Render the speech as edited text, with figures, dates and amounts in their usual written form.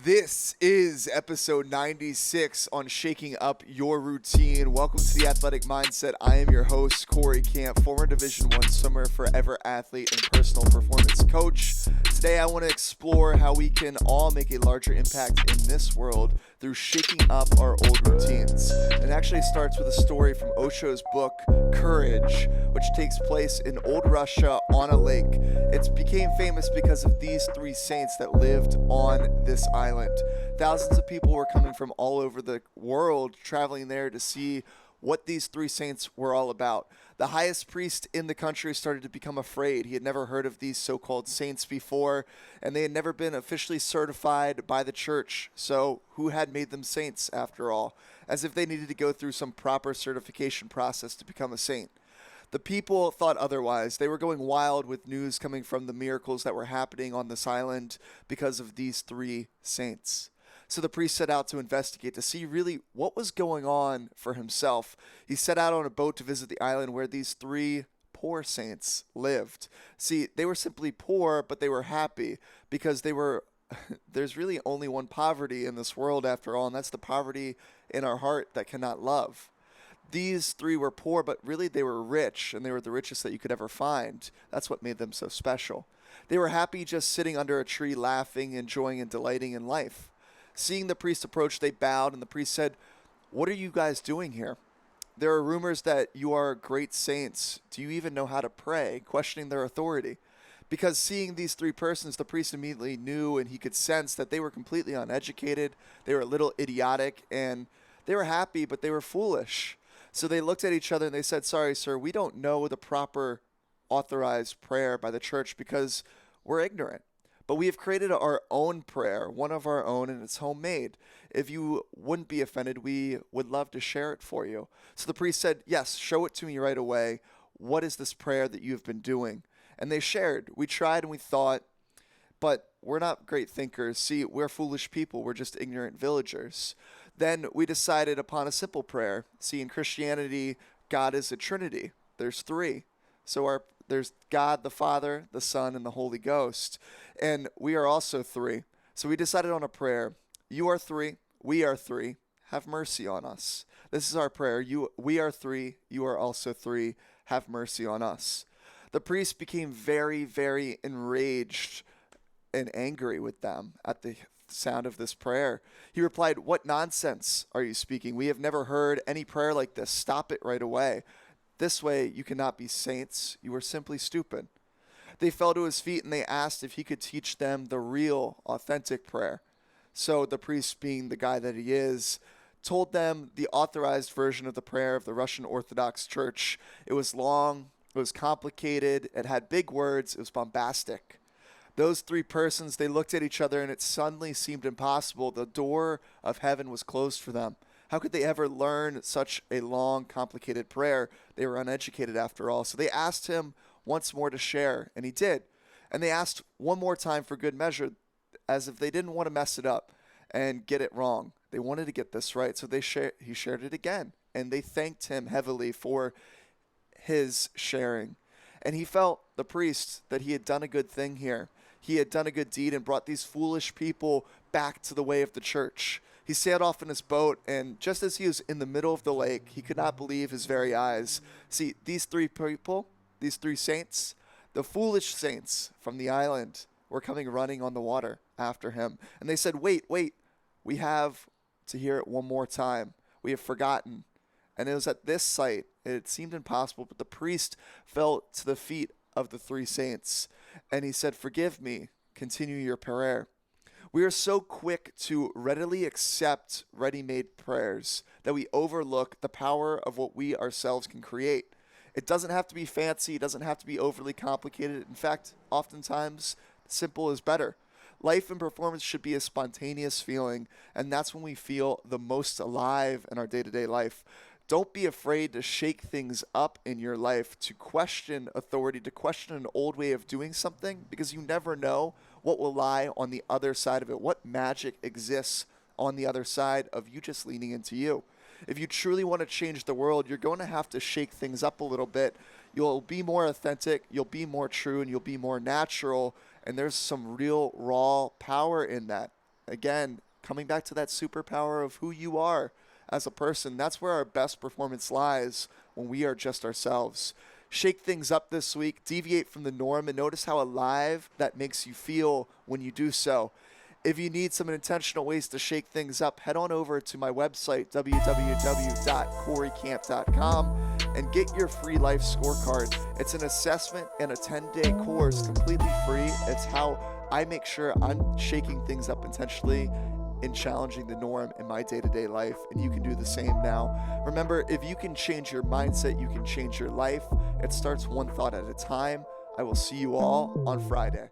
This is episode 96 on shaking up your routine. Welcome to the Athletic Mindset. I am your host, Corey Camp, former Division I swimmer, forever athlete, and personal performance coach. Today, I want to explore how we can all make a larger impact in this world through shaking up our old routines. It actually starts with a story from Osho's book, Courage, which takes place in old Russia on a lake. It became famous because of these three saints that lived on this island. Thousands of people were coming from all over the world, traveling there to see what these three saints were all about. The highest priest in the country started to become afraid. He had never heard of these so-called saints before, and they had never been officially certified by the church. So who had made them saints after all? As if they needed to go through some proper certification process to become a saint. The people thought otherwise. They were going wild with news coming from the miracles that were happening on this island because of these three saints. So the priest set out to investigate to see really what was going on for himself. He set out on a boat to visit the island where these three poor saints lived. See, they were simply poor, but they were happy because there's really only one poverty in this world after all, and that's the poverty in our heart that cannot love. These three were poor, but really they were rich, and they were the richest that you could ever find. That's what made them so special. They were happy just sitting under a tree, laughing, enjoying, and delighting in life. Seeing the priest approach, they bowed, and the priest said, "What are you guys doing here? There are rumors that you are great saints. Do you even know how to pray?" Questioning their authority. Because seeing these three persons, the priest immediately knew and he could sense that they were completely uneducated, they were a little idiotic, and they were happy, but they were foolish. So they looked at each other and they said, "Sorry, sir, we don't know the proper authorized prayer by the church because we're ignorant. But we have created our own prayer, one of our own, and it's homemade. If you wouldn't be offended, we would love to share it for you." So the priest said, "Yes, show it to me right away. What is this prayer that you've been doing?" And they shared. "We tried and we thought, but we're not great thinkers. See, we're foolish people. We're just ignorant villagers. Then we decided upon a simple prayer. See, in Christianity, God is a Trinity. There's three. So there's God the Father, the Son, and the Holy Ghost. And we are also three. So we decided on a prayer. You are three. We are three. Have mercy on us." This is our prayer. We are three. You are also three. Have mercy on us. The priest became very, very enraged and angry with them at the sound of this prayer. He replied, "What nonsense are you speaking? We have never heard any prayer like this. Stop it right away. This way you cannot be saints. You are simply stupid." They fell to his feet and they asked if he could teach them the real, authentic prayer. So the priest, being the guy that he is, told them the authorized version of the prayer of the Russian Orthodox Church. It was long, it was complicated, it had big words, it was bombastic. Those three persons, they looked at each other and it suddenly seemed impossible. The door of heaven was closed for them. How could they ever learn such a long, complicated prayer? They were uneducated after all. So they asked him once more to share, and he did. And they asked one more time for good measure, as if they didn't want to mess it up and get it wrong. They wanted to get this right, so he shared it again. And they thanked him heavily for his sharing. And he felt, the priest, that he had done a good thing here. He had done a good deed and brought these foolish people back to the way of the church. He sailed off in his boat, and just as he was in the middle of the lake, he could not believe his very eyes. See, these three people, these three saints, the foolish saints from the island, were coming running on the water after him. And they said, wait, we have to hear it one more time. We have forgotten." And it was at this sight, it seemed impossible, but the priest fell to the feet of the three saints, and he said, "Forgive me, continue your prayer." We are so quick to readily accept ready-made prayers that we overlook the power of what we ourselves can create. It doesn't have to be fancy, it doesn't have to be overly complicated. In fact, oftentimes, simple is better. Life and performance should be a spontaneous feeling, and that's when we feel the most alive in our day-to-day life. Don't be afraid to shake things up in your life, to question authority, to question an old way of doing something, because you never know what will lie on the other side of it, what magic exists on the other side of you just leaning into you. If you truly want to change the world, you're going to have to shake things up a little bit. You'll be more authentic, you'll be more true, and you'll be more natural, and there's some real raw power in that. Again, coming back to that superpower of who you are as a person, that's where our best performance lies, when we are just ourselves. Shake things up this week, deviate from the norm, and notice how alive that makes you feel when you do so. If you need some intentional ways to shake things up, head on over to my website, www.coreycamp.com, and get your free life scorecard. It's an assessment and a 10-day course, completely free. It's how I make sure I'm shaking things up intentionally and challenging the norm in my day-to-day life, and you can do the same now. Remember, if you can change your mindset, you can change your life. It starts one thought at a time. I will see you all on Friday.